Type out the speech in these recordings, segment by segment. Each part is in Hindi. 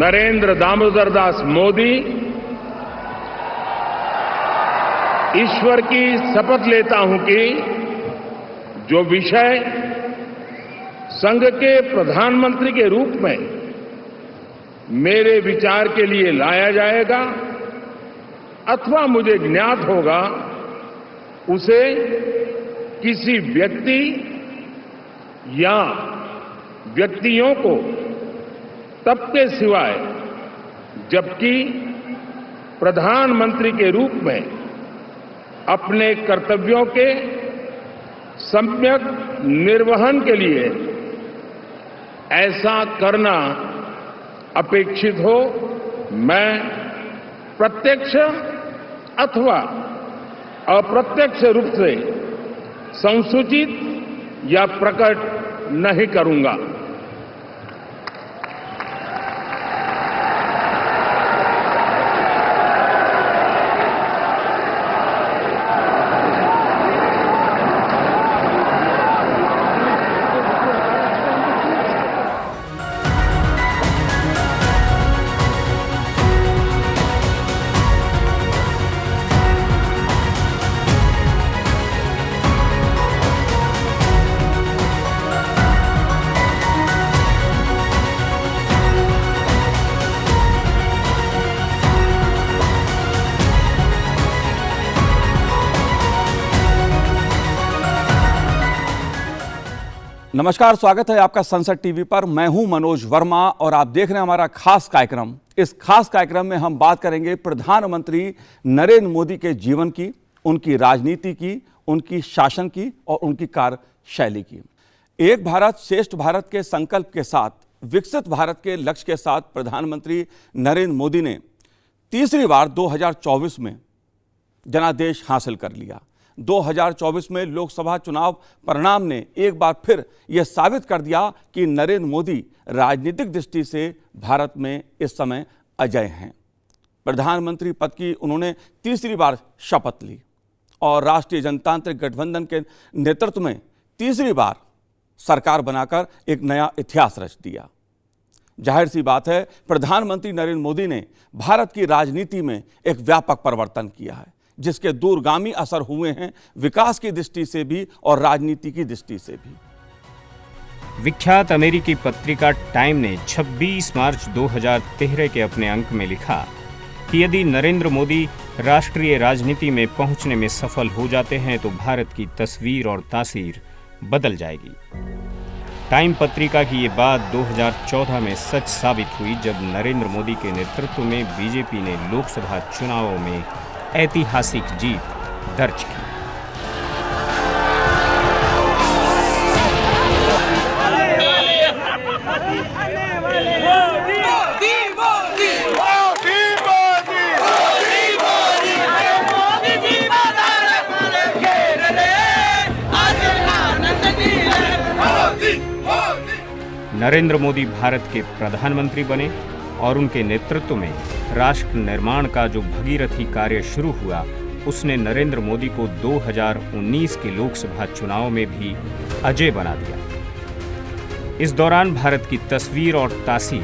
नरेंद्र दामोदर दास मोदी ईश्वर की शपथ लेता हूं कि जो विषय संघ के प्रधानमंत्री के रूप में मेरे विचार के लिए लाया जाएगा अथवा मुझे ज्ञात होगा, उसे किसी व्यक्ति या व्यक्तियों को तब के सिवाय जबकि प्रधानमंत्री के रूप में अपने कर्तव्यों के सम्यक निर्वहन के लिए ऐसा करना अपेक्षित हो, मैं प्रत्यक्ष अथवा अप्रत्यक्ष रूप से संसूचित या प्रकट नहीं करूंगा। नमस्कार, स्वागत है आपका संसद टीवी पर। मैं हूं मनोज वर्मा और आप देख रहे हैं हमारा खास कार्यक्रम। इस खास कार्यक्रम में हम बात करेंगे प्रधानमंत्री नरेंद्र मोदी के जीवन की, उनकी राजनीति की, उनकी शासन की और उनकी कार्यशैली की। एक भारत श्रेष्ठ भारत के संकल्प के साथ, विकसित भारत के लक्ष्य के साथ प्रधानमंत्री नरेंद्र मोदी ने तीसरी बार 2024 में जनादेश हासिल कर लिया। 2024 में लोकसभा चुनाव परिणाम ने एक बार फिर यह साबित कर दिया कि नरेंद्र मोदी राजनीतिक दृष्टि से भारत में इस समय अजय हैं। प्रधानमंत्री पद की उन्होंने तीसरी बार शपथ ली और राष्ट्रीय जनतांत्रिक गठबंधन के नेतृत्व में तीसरी बार सरकार बनाकर एक नया इतिहास रच दिया। जाहिर सी बात है, प्रधानमंत्री नरेंद्र मोदी ने भारत की राजनीति में एक व्यापक परिवर्तन किया है, जिसके दूरगामी असर हुए हैं विकास की दृष्टि से भी और राजनीति की दृष्टि से भी। विख्यात अमेरिकी पत्रिका टाइम ने 26 मार्च 2013 के अपने अंक में लिखा कि यदि नरेंद्र मोदी राष्ट्रीय राजनीति में पहुंचने में सफल हो जाते हैं तो भारत की तस्वीर और तासीर बदल जाएगी। टाइम पत्रिका की ये बात 2014 में सच साबित हुई जब नरेंद्र मोदी के नेतृत्व में बीजेपी ने लोकसभा चुनावों में ऐतिहासिक जीत दर्ज की। नरेंद्र मोदी भारत के प्रधानमंत्री बने और उनके नेतृत्व में राष्ट्र निर्माण का जो भगीरथी कार्य शुरू हुआ, उसने नरेंद्र मोदी को 2019 के लोकसभा चुनाव में भी अजय बना दिया। इस दौरान भारत की तस्वीर और तासीर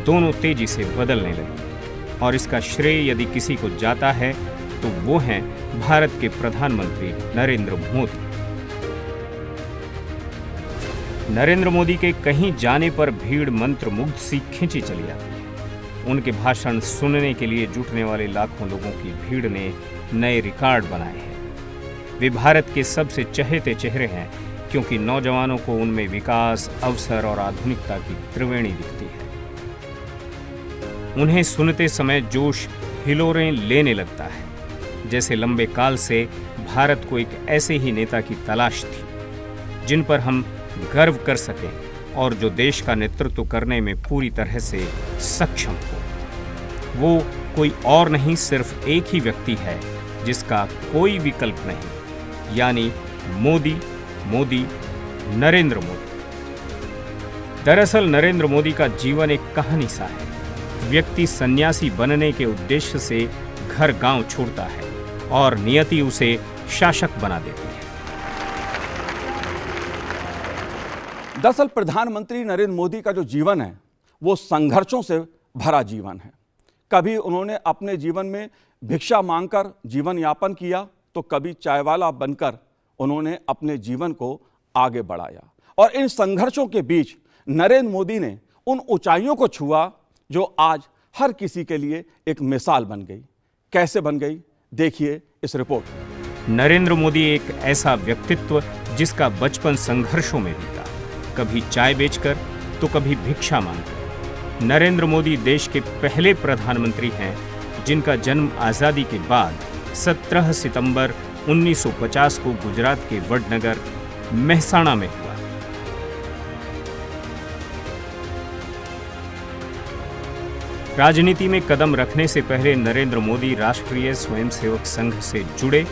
दोनों तेजी से बदलने लगी और इसका श्रेय यदि किसी को जाता है तो वो हैं भारत के प्रधानमंत्री नरेंद्र मोदी। नरेंद्र मोदी के कहीं जाने पर भीड़ मंत्रमुग्ध सी खिंची चली जाती है। उनके भाषण सुनने के लिए जुटने वाले लाखों लोगों की भीड़ ने नए रिकॉर्ड बनाए हैं। वे भारत के सबसे चहेते चेहरे हैं क्योंकि नौजवानों को उनमें विकास, अवसर और आधुनिकता की त्रिवेणी दिखती है। उन्हें सुनते समय जोश हिलोरें लेने लगता है, जैसे लंबे काल से भारत को एक ऐसे ही नेता की तलाश थी जिन पर हम गर्व कर सकें और जो देश का नेतृत्व करने में पूरी तरह से सक्षम हो। वो कोई और नहीं, सिर्फ एक ही व्यक्ति है जिसका कोई विकल्प नहीं, यानी मोदी, मोदी, नरेंद्र मोदी। दरअसल नरेंद्र मोदी का जीवन एक कहानी सा है। व्यक्ति सन्यासी बनने के उद्देश्य से घर गांव छोड़ता है और नियति उसे शासक बना देती है। दरअसल प्रधानमंत्री नरेंद्र मोदी का जो जीवन है वो संघर्षों से भरा जीवन है। कभी उन्होंने अपने जीवन में भिक्षा मांगकर जीवन यापन किया, तो कभी चायवाला बनकर उन्होंने अपने जीवन को आगे बढ़ाया। और इन संघर्षों के बीच नरेंद्र मोदी ने उन ऊंचाइयों को छुआ जो आज हर किसी के लिए एक मिसाल बन गई। कैसे बन गई, देखिए इस रिपोर्ट में। नरेंद्र मोदी एक ऐसा व्यक्तित्व जिसका बचपन संघर्षों में बीता, कभी चाय बेचकर तो कभी भिक्षा मांगकर। नरेंद्र मोदी देश के पहले प्रधानमंत्री हैं जिनका जन्म आज़ादी के बाद 17 सितंबर 1950 को गुजरात के वडनगर मेहसाणा में हुआ। राजनीति में कदम रखने से पहले नरेंद्र मोदी राष्ट्रीय स्वयंसेवक संघ से जुड़े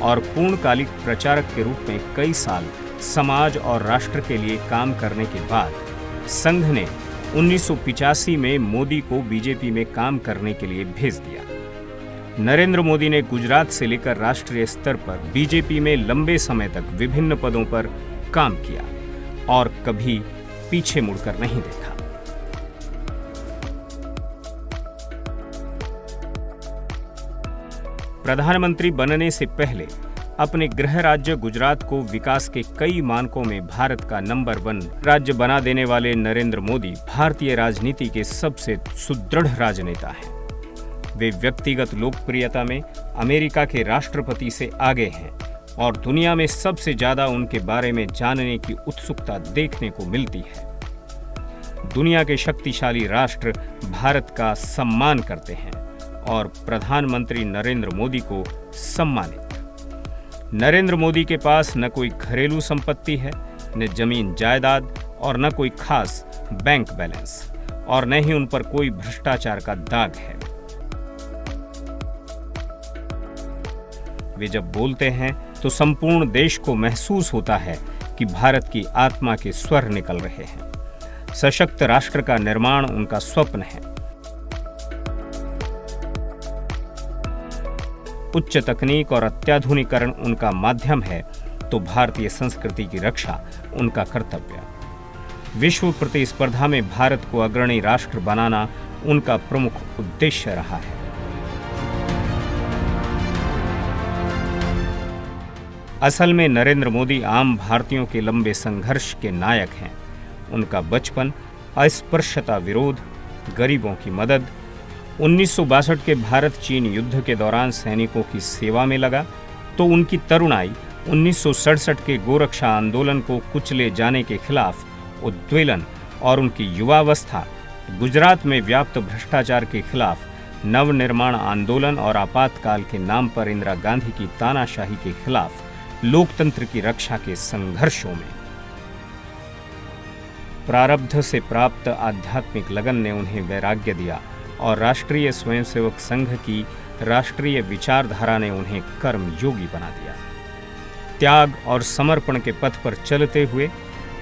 और पूर्णकालिक प्रचारक के रूप में कई साल समाज और राष्ट्र के लिए काम करने के बाद संघ ने 1985 में मोदी को बीजेपी में काम करने के लिए भेज दिया। नरेंद्र मोदी ने गुजरात से लेकर राष्ट्रीय स्तर पर बीजेपी में लंबे समय तक विभिन्न पदों पर काम किया और कभी पीछे मुड़कर नहीं देखा। प्रधानमंत्री बनने से पहले अपने गृह राज्य गुजरात को विकास के कई मानकों में भारत का नंबर 1 राज्य बना देने वाले नरेंद्र मोदी भारतीय राजनीति के सबसे सुदृढ़ राजनेता हैं। वे व्यक्तिगत लोकप्रियता में अमेरिका के राष्ट्रपति से आगे हैं और दुनिया में सबसे ज्यादा उनके बारे में जानने की उत्सुकता देखने को मिलती है। दुनिया के शक्तिशाली राष्ट्र भारत का सम्मान करते हैं और प्रधानमंत्री नरेंद्र मोदी को सम्मानित। नरेंद्र मोदी के पास न कोई घरेलू संपत्ति है, न जमीन जायदाद और न कोई खास बैंक बैलेंस, और न ही उन पर कोई भ्रष्टाचार का दाग है। वे जब बोलते हैं तो संपूर्ण देश को महसूस होता है कि भारत की आत्मा के स्वर निकल रहे हैं। सशक्त राष्ट्र का निर्माण उनका स्वप्न है। उच्च तकनीक और अत्याधुनिकीकरण उनका माध्यम है, तो भारतीय संस्कृति की रक्षा उनका कर्तव्य। विश्व प्रतिस्पर्धा में भारत को अग्रणी राष्ट्र बनाना उनका प्रमुख उद्देश्य रहा है। असल में नरेंद्र मोदी आम भारतीयों के लंबे संघर्ष के नायक हैं। उनका बचपन अस्पृश्यता विरोध, गरीबों की मदद, 1962 के भारत चीन युद्ध के दौरान सैनिकों की सेवा में लगा, तो उनकी तरुणाई 1967 के गोरक्षा आंदोलन को कुचले जाने के खिलाफ उद्वेलन और उनकी युवावस्था गुजरात में व्याप्त भ्रष्टाचार के खिलाफ नवनिर्माण आंदोलन और आपातकाल के नाम पर इंदिरा गांधी की तानाशाही के खिलाफ लोकतंत्र की रक्षा के संघर्षों में। प्रारब्ध से प्राप्त आध्यात्मिक लगन ने उन्हें वैराग्य दिया और राष्ट्रीय स्वयंसेवक संघ की राष्ट्रीय विचारधारा ने उन्हें कर्मयोगी बना दिया। त्याग और समर्पण के पथ पर चलते हुए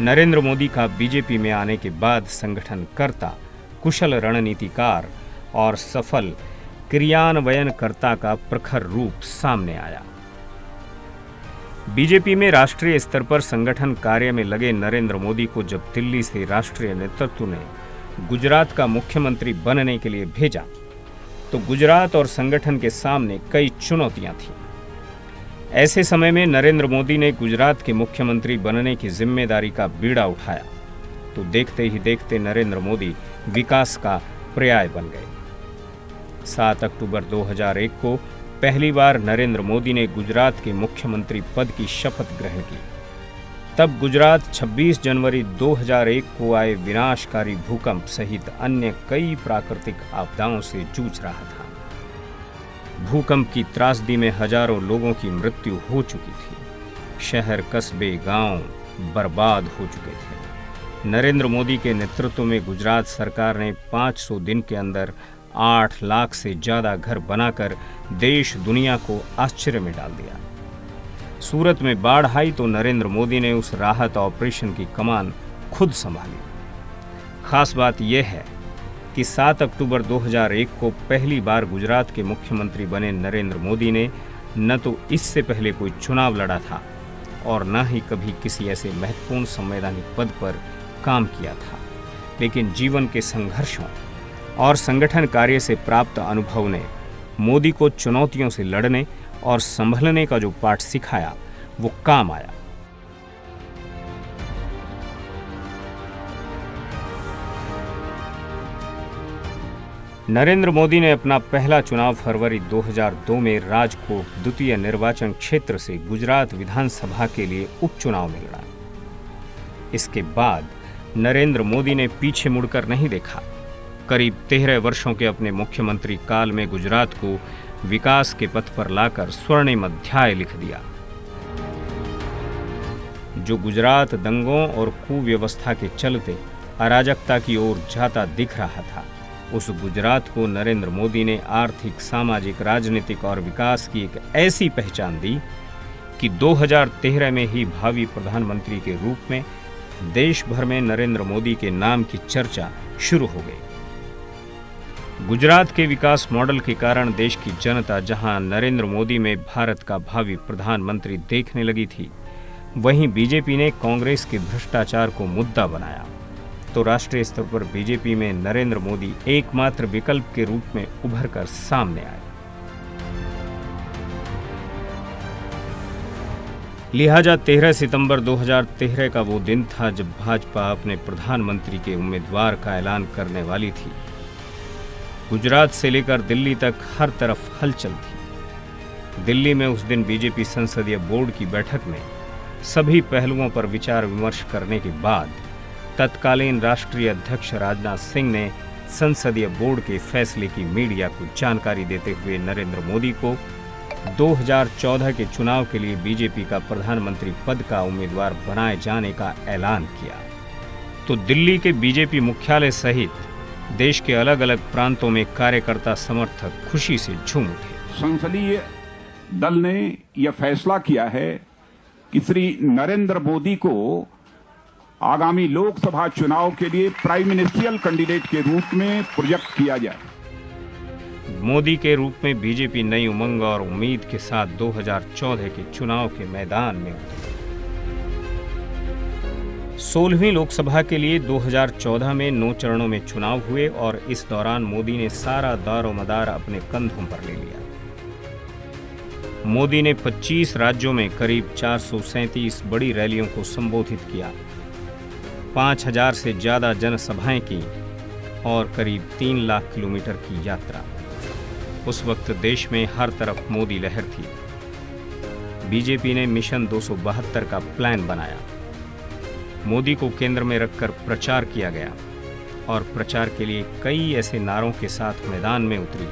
नरेंद्र मोदी का बीजेपी में आने के बाद संगठनकर्ता, कुशल रणनीतिकार और सफल क्रियान्वयनकर्ता का प्रखर रूप सामने आया। बीजेपी में राष्ट्रीय स्तर पर संगठन कार्य में लगे नरेंद्र मोदी को जब दिल्ली से राष्ट्रीय नेतृत्व ने गुजरात का मुख्यमंत्री बनने के लिए भेजा, तो गुजरात और संगठन के सामने कई चुनौतियां थीं। ऐसे समय में नरेंद्र मोदी ने गुजरात के मुख्यमंत्री बनने की जिम्मेदारी का बीड़ा उठाया, तो देखते ही देखते नरेंद्र मोदी विकास का पर्याय बन गए। 7 अक्टूबर 2001 को पहली बार नरेंद्र मोदी ने गुजरात के मुख्यमंत्री पद की शपथ ग्रहण की। तब गुजरात 26 जनवरी 2001 को आए विनाशकारी भूकंप सहित अन्य कई प्राकृतिक आपदाओं से जूझ रहा था। भूकंप की त्रासदी में हजारों लोगों की मृत्यु हो चुकी थी। शहर, कस्बे, गांव बर्बाद हो चुके थे। नरेंद्र मोदी के नेतृत्व में गुजरात सरकार ने 500 दिन के अंदर 8 लाख से ज्यादा घर बनाकर देश दुनिया को आश्चर्य में डाल दिया। सूरत में बाढ़ आई तो नरेंद्र मोदी ने उस राहत ऑपरेशन की कमान खुद संभाली। खास बात यह है कि 7 अक्टूबर 2001 को पहली बार गुजरात के मुख्यमंत्री बने नरेंद्र मोदी ने न तो इससे पहले कोई चुनाव लड़ा था और न ही कभी किसी ऐसे महत्वपूर्ण संवैधानिक पद पर काम किया था, लेकिन जीवन के संघर्षों और संगठन कार्य से प्राप्त अनुभव ने मोदी को चुनौतियों से लड़ने और संभलने का जो पाठ सिखाया वो काम आया। नरेंद्र मोदी ने अपना पहला चुनाव फरवरी 2002 में राजकोट द्वितीय निर्वाचन क्षेत्र से गुजरात विधानसभा के लिए उपचुनाव में लड़ा। इसके बाद नरेंद्र मोदी ने पीछे मुड़कर नहीं देखा। करीब 13 वर्षों के अपने मुख्यमंत्री काल में गुजरात को विकास के पथ पर लाकर स्वर्णिम अध्याय लिख दिया। जो गुजरात दंगों और कुव्यवस्था के चलते अराजकता की ओर जाता दिख रहा था, उस गुजरात को नरेंद्र मोदी ने आर्थिक, सामाजिक, राजनीतिक और विकास की एक ऐसी पहचान दी कि 2013 में ही भावी प्रधानमंत्री के रूप में देश भर में नरेंद्र मोदी के नाम की चर्चा शुरू हो गई। गुजरात के विकास मॉडल के कारण देश की जनता जहां नरेंद्र मोदी में भारत का भावी प्रधानमंत्री देखने लगी थी, वहीं बीजेपी ने कांग्रेस के भ्रष्टाचार को मुद्दा बनाया तो राष्ट्रीय स्तर पर बीजेपी में नरेंद्र मोदी एकमात्र विकल्प के रूप में उभर कर सामने आए। लिहाजा 13 सितंबर 2013 का वो दिन था जब भाजपा अपने प्रधानमंत्री के उम्मीदवार का ऐलान करने वाली थी। गुजरात से लेकर दिल्ली तक हर तरफ हलचल थी। दिल्ली में उस दिन बीजेपी संसदीय बोर्ड की बैठक में सभी पहलुओं पर विचार विमर्श करने के बाद तत्कालीन राष्ट्रीय अध्यक्ष राजनाथ सिंह ने संसदीय बोर्ड के फैसले की मीडिया को जानकारी देते हुए नरेंद्र मोदी को 2014 के चुनाव के लिए बीजेपी का प्रधानमंत्री पद का उम्मीदवार बनाए जाने का ऐलान किया। तो दिल्ली के बीजेपी मुख्यालय सहित देश के अलग अलग प्रांतों में कार्यकर्ता समर्थक खुशी से झूम उठे। संसदीय दल ने यह फैसला किया है कि श्री नरेंद्र मोदी को आगामी लोकसभा चुनाव के लिए प्राइम मिनिस्ट्रियल कैंडिडेट के रूप में प्रोजेक्ट किया जाए। मोदी के रूप में बीजेपी नई उमंग और उम्मीद के साथ 2014 के चुनाव के मैदान में उतरी। 16वीं लोकसभा के लिए 2014 में 9 चरणों में चुनाव हुए और इस दौरान मोदी ने सारा दारोमदार अपने कंधों पर ले लिया। मोदी ने 25 राज्यों में करीब 437 बड़ी रैलियों को संबोधित किया, 5000 से ज्यादा जनसभाएं की और करीब 3 लाख किलोमीटर की यात्रा। उस वक्त देश में हर तरफ मोदी लहर थी। बीजेपी ने मिशन 272 का प्लान बनाया। मोदी को केंद्र में रखकर प्रचार किया गया और प्रचार के लिए कई ऐसे नारों के साथ मैदान में उतरी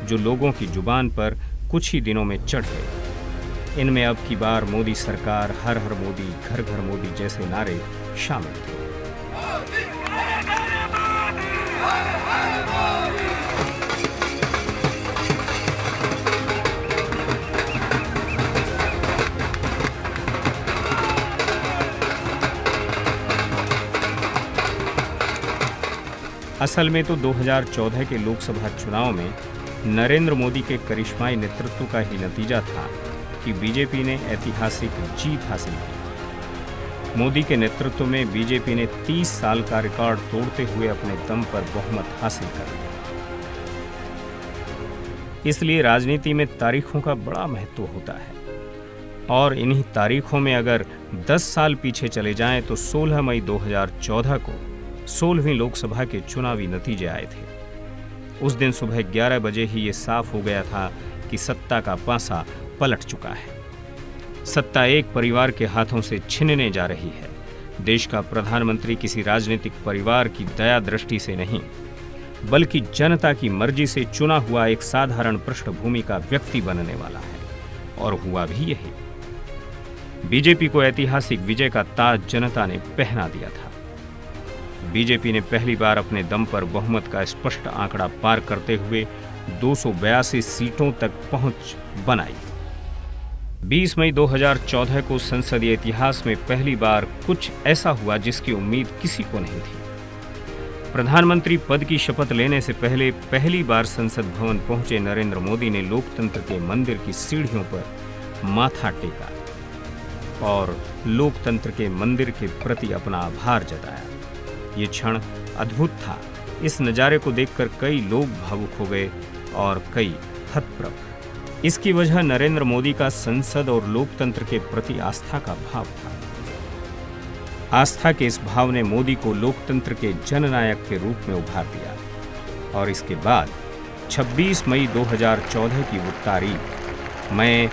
जो लोगों की जुबान पर कुछ ही दिनों में चढ़ गए। इनमें अब की बार मोदी सरकार, हर हर मोदी, घर घर मोदी जैसे नारे शामिल थे। असल में तो 2014 के लोकसभा चुनाव में नरेंद्र मोदी के करिश्माई नेतृत्व का ही नतीजा था कि बीजेपी ने ऐतिहासिक जीत हासिल की। मोदी के नेतृत्व में बीजेपी ने 30 साल का रिकॉर्ड तोड़ते हुए अपने दम पर बहुमत हासिल कर लिया। इसलिए राजनीति में तारीखों का बड़ा महत्व होता है और इन्हीं तारीखों में अगर 10 साल पीछे चले जाएं तो 16 मई 2014 को 16वीं लोकसभा के चुनावी नतीजे आए थे। उस दिन सुबह 11 बजे ही ये साफ हो गया था कि सत्ता का पासा पलट चुका है। सत्ता एक परिवार के हाथों से छिनने जा रही है। देश का प्रधानमंत्री किसी राजनीतिक परिवार की दया दृष्टि से नहीं, बल्कि जनता की मर्जी से चुना हुआ एक साधारण पृष्ठभूमि का व्यक्ति बनने वाला है। और हुआ भी यही। बीजेपी को ऐतिहासिक विजय का ताज जनता ने पहना दिया था। बीजेपी ने पहली बार अपने दम पर बहुमत का स्पष्ट आंकड़ा पार करते हुए 282 सीटों तक पहुंच बनाई। 20 मई 2014 को संसदीय इतिहास में पहली बार कुछ ऐसा हुआ जिसकी उम्मीद किसी को नहीं थी। प्रधानमंत्री पद की शपथ लेने से पहले पहली बार संसद भवन पहुंचे नरेंद्र मोदी ने लोकतंत्र के मंदिर की सीढ़ियों पर माथा टेका और लोकतंत्र के मंदिर के प्रति अपना आभार जताया। ये क्षण अद्भुत था इस नज़ारे को देखकर कई लोग भावुक हो गए और कई हतप्रभ। इसकी वजह नरेंद्र मोदी का संसद और लोकतंत्र के प्रति आस्था का भाव था। आस्था के इस भाव ने मोदी को लोकतंत्र के जननायक के रूप में उभार दिया और इसके बाद 26 मई 2014 की वो तारीख, मैं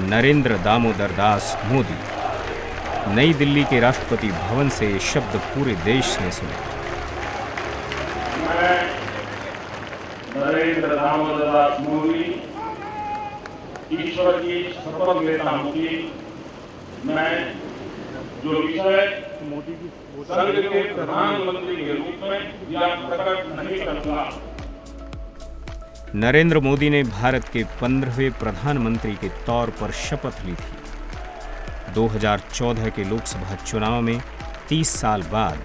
नरेंद्र दामोदर दास मोदी, नई दिल्ली के राष्ट्रपति भवन से ये शब्द पूरे देश ने सुने। मैं नरेंद्र दामोदर दास मोदी ईश्वर की शपथ लेता हूं कि मैं जो विषय संघ के प्रधानमंत्री के रूप में या प्रकट नहीं करूंगा। नरेंद्र मोदी ने भारत के 15वें प्रधानमंत्री के तौर पर शपथ ली थी। 2014 के लोकसभा चुनाव में 30 साल बाद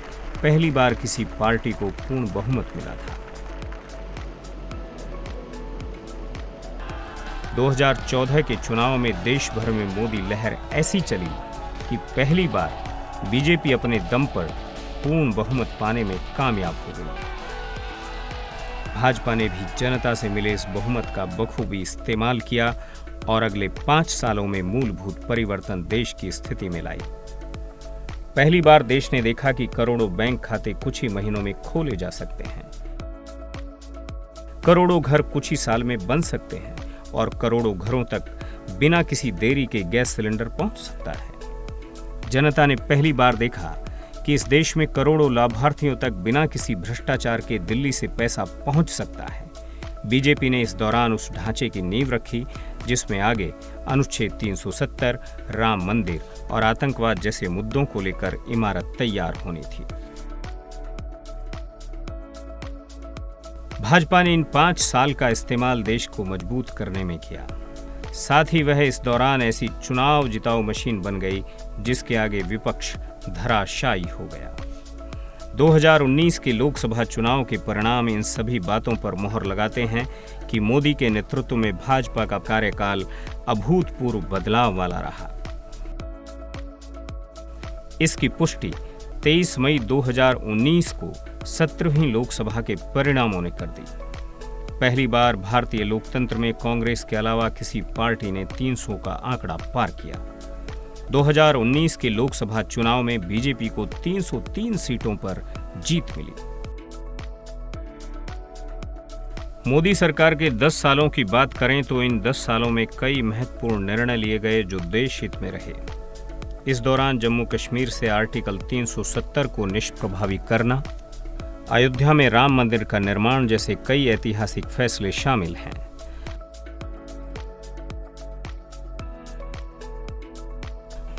पहली बार किसी पार्टी को पूर्ण बहुमत मिला था। 2014 के चुनाव में देश भर में मोदी लहर ऐसी चली कि पहली बार बीजेपी अपने दम पर पूर्ण बहुमत पाने में कामयाब हो गई। भाजपा ने भी जनता से मिले इस बहुमत का बखूबी इस्तेमाल किया और अगले 5 सालों में मूलभूत परिवर्तन देश की स्थिति में लाई। पहली बार देश ने देखा कि करोड़ों बैंक खाते कुछ ही महीनों में खोले जा सकते हैं, करोड़ों घर कुछ ही साल में बन सकते हैं और करोड़ों घरों तक बिना किसी देरी के गैस सिलेंडर पहुंच सकता है। जनता ने पहली बार देखा कि इस देश में करोड़ों लाभार्थियों तक बिना किसी भ्रष्टाचार के दिल्ली से पैसा पहुंच सकता है। बीजेपी ने इस दौरान उस ढांचे की नींव रखी जिसमें आगे अनुच्छेद 370, राम मंदिर और आतंकवाद जैसे मुद्दों को लेकर इमारत तैयार होनी थी। भाजपा ने इन 5 साल का इस्तेमाल देश को मजबूत करने में किया। साथ ही वह इस दौरान ऐसी चुनाव जिताऊ मशीन बन गई जिसके आगे विपक्ष धराशायी हो गया। 2019 के लोकसभा चुनाव के परिणाम इन सभी बातों पर मोहर लगाते हैं कि मोदी के नेतृत्व में भाजपा का कार्यकाल अभूतपूर्व बदलाव वाला रहा। इसकी पुष्टि 23 मई 2019 को 17वीं लोकसभा के परिणामों ने कर दी। पहली बार भारतीय लोकतंत्र में कांग्रेस के अलावा किसी पार्टी ने 300 का आंकड़ा पार किया। 2019 के लोकसभा चुनाव में बीजेपी को 303 सीटों पर जीत मिली। मोदी सरकार के 10 सालों की बात करें तो इन 10 सालों में कई महत्वपूर्ण निर्णय लिए गए जो देश हित में रहे। इस दौरान जम्मू कश्मीर से आर्टिकल 370 को निष्प्रभावी करना, अयोध्या में राम मंदिर का निर्माण जैसे कई ऐतिहासिक फैसले शामिल हैं।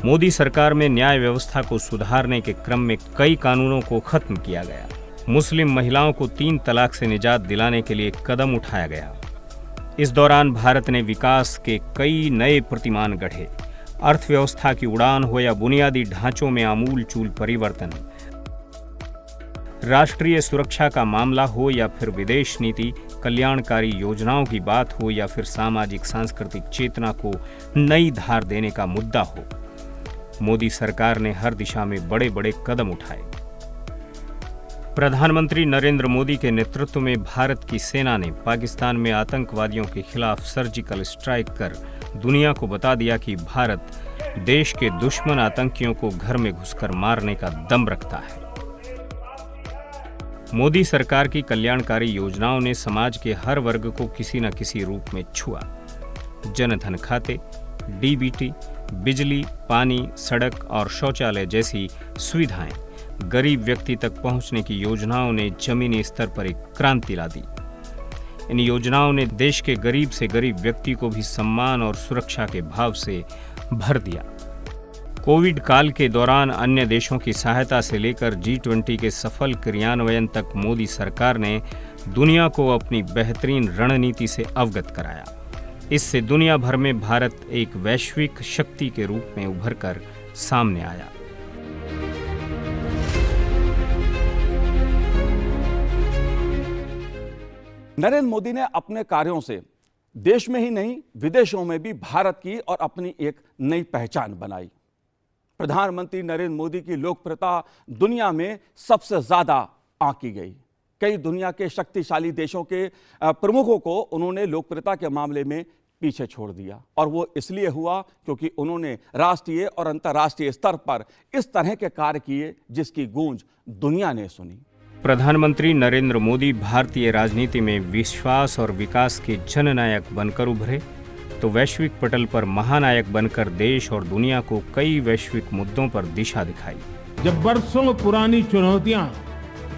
मोदी सरकार में न्याय व्यवस्था को सुधारने के क्रम में कई कानूनों को खत्म किया गया। मुस्लिम महिलाओं को 3 तलाक से निजात दिलाने के लिए कदम उठाया गया। इस दौरान भारत ने विकास के कई नए प्रतिमान गढ़े। अर्थव्यवस्था की उड़ान हो या बुनियादी ढांचों में आमूल-चूल परिवर्तन, राष्ट्रीय सुरक्षा का मामला हो या फिर विदेश नीति, कल्याणकारी योजनाओं की बात हो या फिर सामाजिक सांस्कृतिक चेतना को नई धार देने का मुद्दा हो, मोदी सरकार ने हर दिशा में बड़े बड़े कदम उठाए। प्रधानमंत्री नरेंद्र मोदी के नेतृत्व में भारत की सेना ने पाकिस्तान में आतंकवादियों के खिलाफ सर्जिकल स्ट्राइक कर दुनिया को बता दिया कि भारत देश के दुश्मन आतंकियों को घर में घुसकर मारने का दम रखता है। मोदी सरकार की कल्याणकारी योजनाओं ने समाज के हर वर्ग को किसी न किसी रूप में छुआ। जनधन खाते, डीबीटी, बिजली, पानी, सड़क और शौचालय जैसी सुविधाएं गरीब व्यक्ति तक पहुंचने की योजनाओं ने जमीनी स्तर पर एक क्रांति ला दी। इन योजनाओं ने देश के गरीब से गरीब व्यक्ति को भी सम्मान और सुरक्षा के भाव से भर दिया। कोविड काल के दौरान अन्य देशों की सहायता से लेकर G20 के सफल क्रियान्वयन तक मोदी सरकार ने दुनिया को अपनी बेहतरीन रणनीति से अवगत कराया। इससे दुनिया भर में भारत एक वैश्विक शक्ति के रूप में उभरकर सामने आया। नरेंद्र मोदी ने अपने कार्यों से देश में ही नहीं विदेशों में भी भारत की और अपनी एक नई पहचान बनाई। प्रधानमंत्री नरेंद्र मोदी की लोकप्रियता दुनिया में सबसे ज्यादा आंकी गई। कई दुनिया के शक्तिशाली देशों के प्रमुखों को उन्होंने लोकप्रियता के मामले में पीछे छोड़ दिया, और वो इसलिए हुआ क्योंकि उन्होंने राष्ट्रीय और अंतर्राष्ट्रीय स्तर पर इस तरह के कार्य किए जिसकी गूंज दुनिया ने सुनी। प्रधानमंत्री नरेंद्र मोदी भारतीय राजनीति में विश्वास और विकास के जननायक बनकर उभरे तो वैश्विक पटल पर महानायक बनकर देश और दुनिया को कई वैश्विक मुद्दों पर दिशा दिखाई। जब बरसों पुरानी चुनौतियां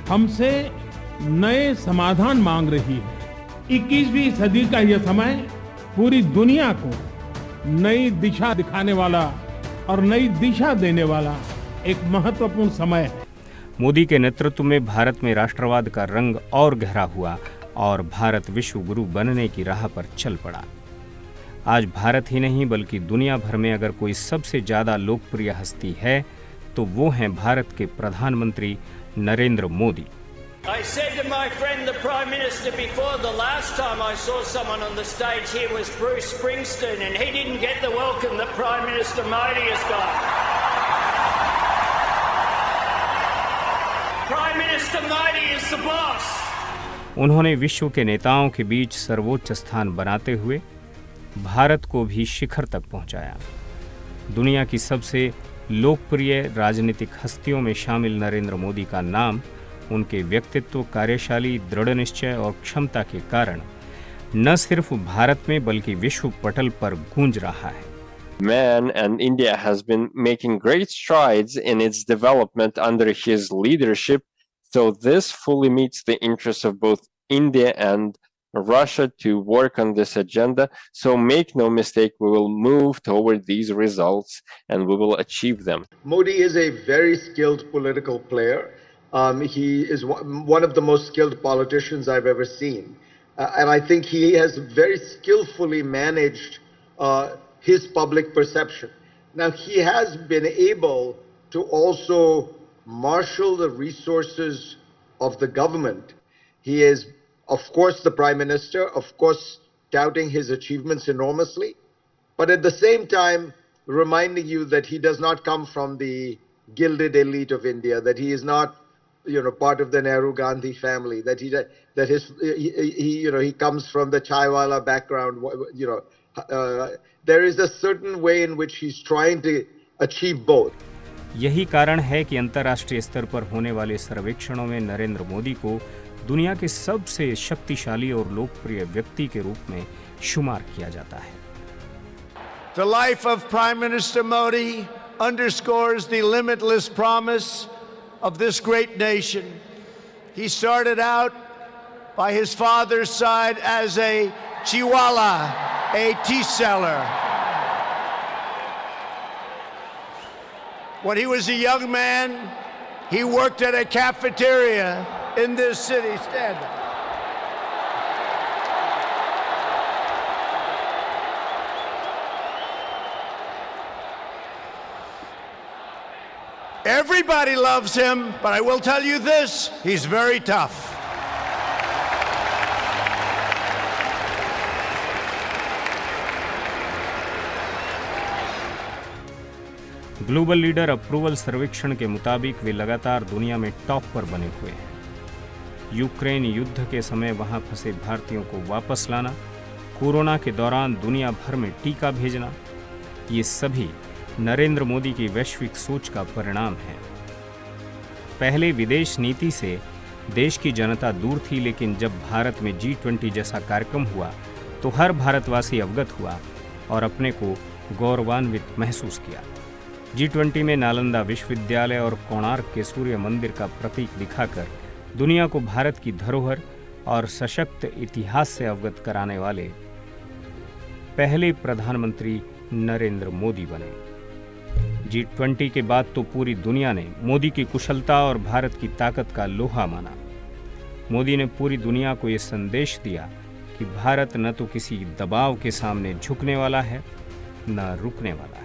हमसे नए समाधान मांग रही है, 21वीं सदी का यह समय पूरी दुनिया को नई दिशा दिखाने वाला और नई दिशा देने वाला एक महत्वपूर्ण समय है। मोदी के नेतृत्व में भारत में राष्ट्रवाद का रंग और गहरा हुआ और भारत विश्व गुरु बनने की राह पर चल पड़ा। आज भारत ही नहीं बल्कि दुनिया भर में अगर कोई सबसे ज्यादा लोकप्रिय हस्ती है तो वो हैं भारत के प्रधानमंत्री Narendra Modi. I said to my friend the Prime Minister before, the last time I saw someone on the stage here was Bruce Springsteen, and he didn't get the welcome that Prime Minister Modi has got. Prime Minister Modi is the boss. उन्होंने विश्व के नेताओं के बीच सर्वोच्च स्थान बनाते हुए भारत को भी शिखर तक पहुंचाया। दुनिया की सबसे लोकप्रिय राजनीतिक हस्तियों में शामिल नरेंद्र मोदी का नाम उनके व्यक्तित्व, कार्यशाली दृढ़ निश्चय और क्षमता के कारण न सिर्फ भारत में बल्कि विश्व पटल पर गूंज रहा है। Man and India has been making great strides in its development under his leadership, so this fully meets the interests of both India and Russia to work on this agenda. So make no mistake, we will move toward these results and we will achieve them. Modi is a very skilled political player. He is one of the most skilled politicians I've ever seen. And I think he has very skillfully managed his public perception. Now, he has been able to also marshal the resources of the government. He is, of course, the Prime Minister, of course, touting his achievements enormously, but at the same time, reminding you that he does not come from the gilded elite of India, that he is not, part of the Nehru Gandhi family, that he comes from the chaiwala background. There is a certain way in which he's trying to achieve both. यही कारण है कि अंतर्राष्ट्रीय स्तर पर होने वाले सर्वेक्षणों में नरेंद्र मोदी को दुनिया के सबसे शक्तिशाली और लोकप्रिय व्यक्ति के रूप में शुमार किया जाता है। The life of Prime Minister Modi underscores the limitless promise of this great nation. He started out by his father's side as a chiwala, a tea seller. When he was a young man, he worked at a cafeteria in this city. Stand up. Everybody loves him, but I will tell you this, he's very tough. Global leader approval सर्वेक्षण के मुताबिक वे लगातार दुनिया में टॉप पर बने हुए हैं। यूक्रेन युद्ध के समय वहां फंसे भारतीयों को वापस लाना, कोरोना के दौरान दुनिया भर में टीका भेजना, ये सभी नरेंद्र मोदी की वैश्विक सोच का परिणाम है। पहले विदेश नीति से देश की जनता दूर थी, लेकिन जब भारत में G20 जैसा कार्यक्रम हुआ तो हर भारतवासी अवगत हुआ और अपने को गौरवान्वित महसूस किया। G20 में नालंदा विश्वविद्यालय और कोणार्क के सूर्य मंदिर का प्रतीक दिखाकर दुनिया को भारत की धरोहर और सशक्त इतिहास से अवगत कराने वाले पहले प्रधानमंत्री नरेंद्र मोदी बने। G20 के बाद तो पूरी दुनिया ने मोदी की कुशलता और भारत की ताकत का लोहा माना। मोदी ने पूरी दुनिया को ये संदेश दिया कि भारत न तो किसी दबाव के सामने झुकने वाला है, न रुकने वाला है।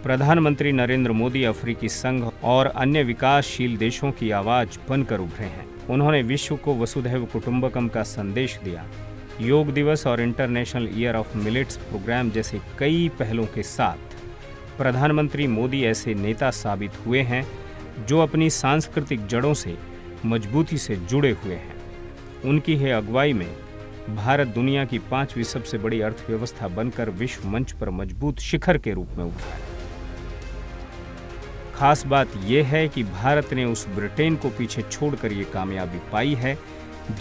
प्रधानमंत्री नरेंद्र मोदी अफ्रीकी संघ और अन्य विकासशील देशों की आवाज बनकर उभरे हैं। उन्होंने विश्व को वसुधैव कुटुंबकम का संदेश दिया। योग दिवस और international year of millets programme जैसे कई पहलों के साथ प्रधानमंत्री मोदी ऐसे नेता साबित हुए हैं जो अपनी सांस्कृतिक जड़ों से मजबूती से जुड़े हुए हैं। उनकी ही अगुवाई में भारत दुनिया की 5वीं सबसे बड़ी अर्थव्यवस्था बनकर विश्व मंच पर मजबूत शिखर के रूप में उभरा है। खास बात यह है कि भारत ने उस ब्रिटेन को पीछे छोड़कर ये कामयाबी पाई है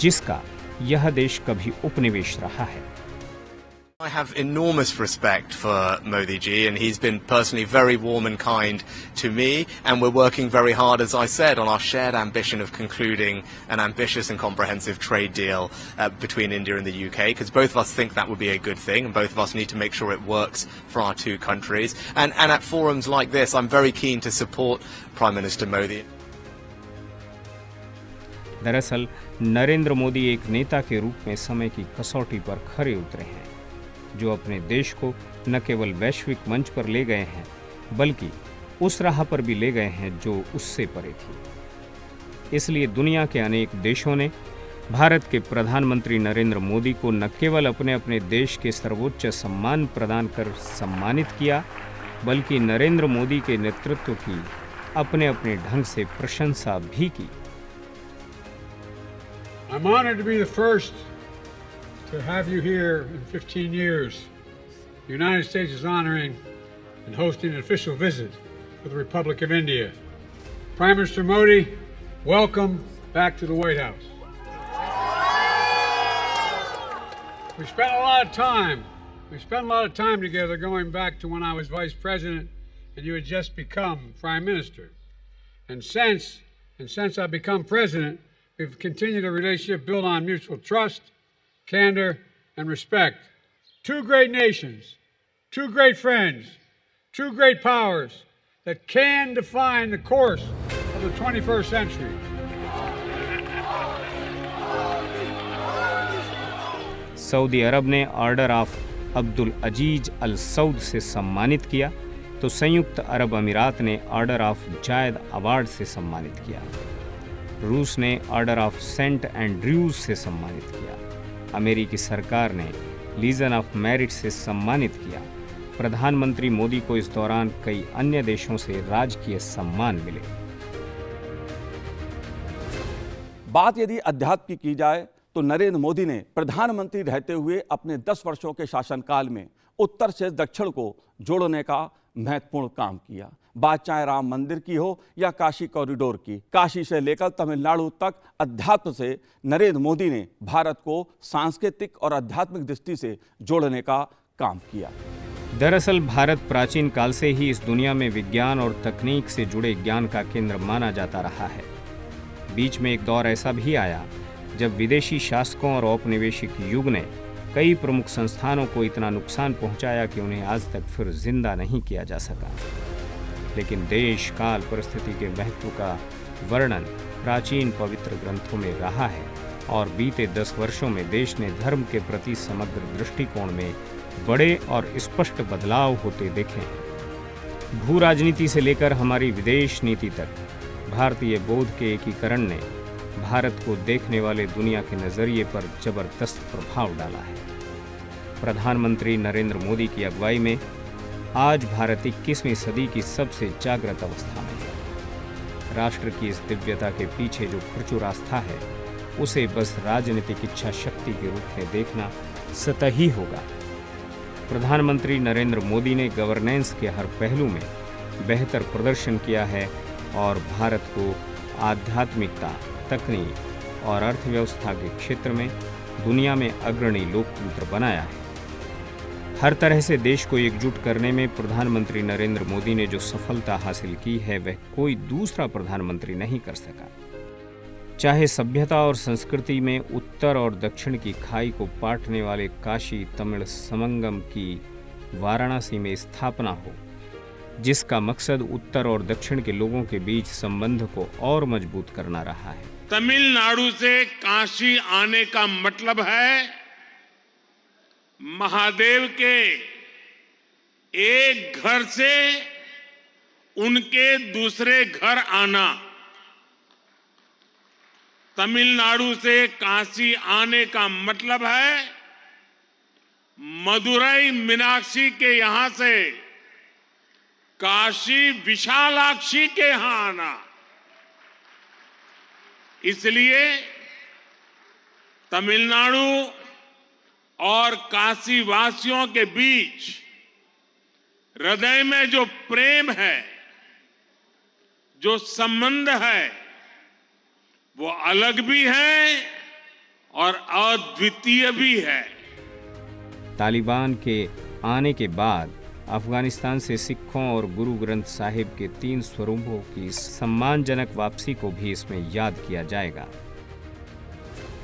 जिसका यह देश कभी उपनिवेश रहा है। I have enormous respect for Modi ji, and he's been personally very warm and kind to me, and we're working very hard, as I said, on our shared ambition of concluding an ambitious and comprehensive trade deal between India and the UK, because both of us think that would be a good thing, and both of us need to make sure it works for our two countries. And at forums like this, I'm very keen to support Prime Minister Modi. दरअसल नरेंद्र मोदी एक नेता के रूप में समय की कसौटी पर खरे उतरे हैं, जो अपने देश को न केवल वैश्विक मंच पर ले गए हैं बल्कि उस राह पर भी ले गए हैं जो उससे परे थी। इसलिए दुनिया के अनेक देशों ने भारत के प्रधानमंत्री नरेंद्र मोदी को न केवल अपने अपने देश के सर्वोच्च सम्मान प्रदान कर सम्मानित किया, बल्कि नरेंद्र मोदी के नेतृत्व की अपने अपने ढंग से प्रशंसा भी की। I'm honored to be the first to have you here in 15 years. The United States is honoring and hosting an official visit for the Republic of India. Prime Minister Modi, welcome back to the White House. We spent a lot of time together going back to when I was Vice President and you had just become Prime Minister. And since I've become President, we've continued a relationship built on mutual trust, candor, and respect. Two great nations, two great friends, two great powers that can define the course of the 21st century. Saudi Arab ने order of Abdul Aziz Al Saud से सम्मानित किया, तो संयुक्त अरब अमीरात ने ऑर्डर ऑफ जायद अवार्ड से सम्मानित किया। रूस ने ऑर्डर ऑफ सेंट एंड्रयूज से सम्मानित किया। अमेरिकी सरकार ने लीजन ऑफ मेरिट से सम्मानित किया। प्रधानमंत्री मोदी को इस दौरान कई अन्य देशों से राजकीय सम्मान मिले। बात यदि अध्यात्म की जाए तो नरेंद्र मोदी ने प्रधानमंत्री रहते हुए अपने 10 वर्षों के शासनकाल में उत्तर से दक्षिण को जोड़ने का महत्वपूर्ण काम किया। बात चाहे राम मंदिर की हो या काशी कॉरिडोर की, काशी से लेकर तमिलनाडु तक अध्यात्म से नरेंद्र मोदी ने भारत को सांस्कृतिक और आध्यात्मिक दृष्टि से जोड़ने का काम किया। दरअसल भारत प्राचीन काल से ही इस दुनिया में विज्ञान और तकनीक से जुड़े ज्ञान का केंद्र माना जाता रहा है। बीच में एक दौर ऐसा भी आया जब विदेशी शासकों और औपनिवेशिक युग ने कई प्रमुख संस्थानों को इतना नुकसान पहुंचाया कि उन्हें आज तक फिर जिंदा नहीं किया जा सका। लेकिन देश काल परिस्थिति के महत्व का वर्णन प्राचीन पवित्र ग्रंथों में रहा है और बीते 10 वर्षों में देश ने धर्म के प्रति समग्र दृष्टिकोण में बड़े और स्पष्ट बदलाव होते देखे हैं। भू राजनीति से लेकर हमारी विदेश नीति तक भारतीय बोध के एकीकरण ने भारत को देखने वाले दुनिया के नजरिए पर जबरदस्त प्रभाव डाला है। प्रधानमंत्री नरेंद्र मोदी की अगुवाई में आज भारत 21वीं सदी की सबसे जागृत अवस्था में है। राष्ट्र की इस दिव्यता के पीछे जो प्रचुर आस्था है, उसे बस राजनीतिक इच्छा शक्ति के रूप में देखना सतही होगा। प्रधानमंत्री नरेंद्र मोदी ने गवर्नेंस के हर पहलू में बेहतर प्रदर्शन किया है और भारत को आध्यात्मिकता, तकनीक और अर्थव्यवस्था के क्षेत्र में दुनिया में अग्रणी लोकतंत्र बनाया है। हर तरह से देश को एकजुट करने में प्रधानमंत्री नरेंद्र मोदी ने जो सफलता हासिल की है वह कोई दूसरा प्रधानमंत्री नहीं कर सका। चाहे सभ्यता और संस्कृति में उत्तर और दक्षिण की खाई को पाटने वाले काशी तमिल संगम की वाराणसी में स्थापना हो, जिसका मकसद उत्तर और दक्षिण के लोगों के बीच संबंध को और मजबूत करना रहा है। तमिलनाडु से काशी आने का मतलब है महादेव के एक घर से उनके दूसरे घर आना। तमिलनाडु से काशी आने का मतलब है मदुरई मीनाक्षी के यहां से काशी विशालाक्षी के यहां आना। इसलिए तमिलनाडु और काशी वासियों के बीच हृदय में जो प्रेम है, जो संबंध है, वो अलग भी है और अद्वितीय भी है। तालिबान के आने के बाद अफगानिस्तान से सिखों और गुरु ग्रंथ साहिब के 3 स्वरूपों की सम्मानजनक वापसी को भी इसमें याद किया जाएगा।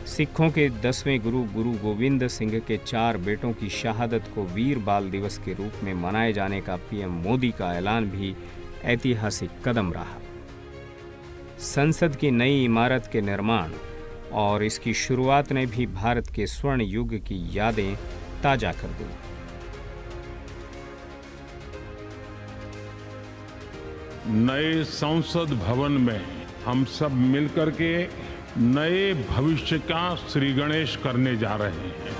सिखों के 10वें गुरु गुरु गोविंद सिंह के 4 बेटों की शहादत को वीर बाल दिवस के रूप में मनाए जाने का पीएम मोदी का ऐलान भी ऐतिहासिक कदम रहा। संसद की नई इमारत के निर्माण और इसकी शुरुआत ने भी भारत के स्वर्ण युग की यादें ताजा कर दी। नए संसद भवन में हम सब मिलकर के नए भविष्य का श्री गणेश करने जा रहे हैं।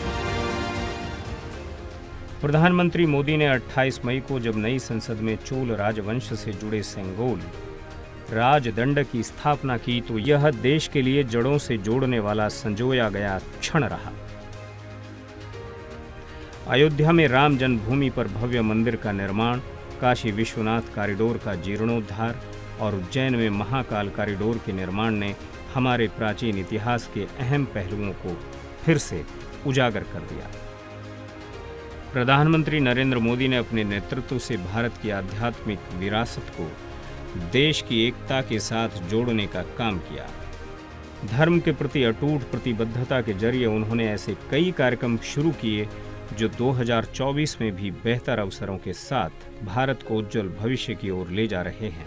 प्रधानमंत्री मोदी ने 28 मई को जब नई संसद में चोल राजवंश से जुड़े सेंगोल राजदंड की स्थापना की तो यह देश के लिए जड़ों से जोड़ने वाला संजोया गया क्षण रहा। अयोध्या में राम जन्मभूमि पर भव्य मंदिर का निर्माण, काशी विश्वनाथ कॉरिडोर का जीर्णोद्धार और उज्जैन में महाकाल कॉरिडोर के निर्माण ने हमारे प्राचीन इतिहास के अहम पहलुओं को फिर से उजागर कर दिया। प्रधानमंत्री नरेंद्र मोदी ने अपने नेतृत्व से भारत की आध्यात्मिक विरासत को देश की एकता के साथ जोड़ने का काम किया। धर्म के प्रति अटूट प्रतिबद्धता के जरिए उन्होंने ऐसे कई कार्यक्रम शुरू किए जो 2024 में भी बेहतर अवसरों के साथ भारत को उज्जवल भविष्य की ओर ले जा रहे हैं।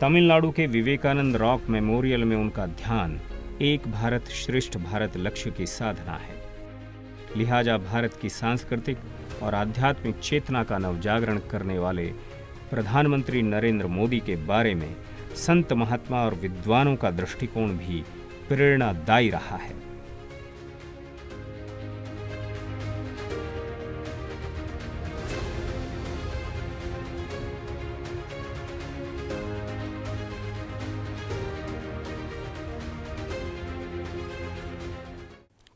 तमिलनाडु के विवेकानंद रॉक मेमोरियल में उनका ध्यान एक भारत श्रेष्ठ भारत लक्ष्य की साधना है। लिहाजा भारत की सांस्कृतिक और आध्यात्मिक चेतना का नवजागरण करने वाले प्रधानमंत्री नरेंद्र मोदी के बारे में संत महात्मा और विद्वानों का दृष्टिकोण भी प्रेरणादायी रहा है।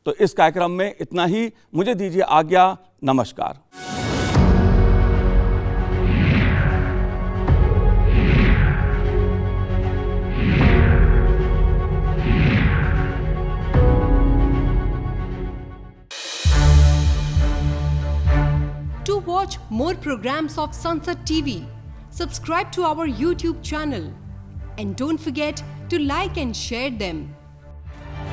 तो इस कार्यक्रम में इतना ही। मुझे दीजिए आज्ञा। नमस्कार। To watch more programs of Sansad TV, subscribe to our YouTube channel and don't forget to like and share them.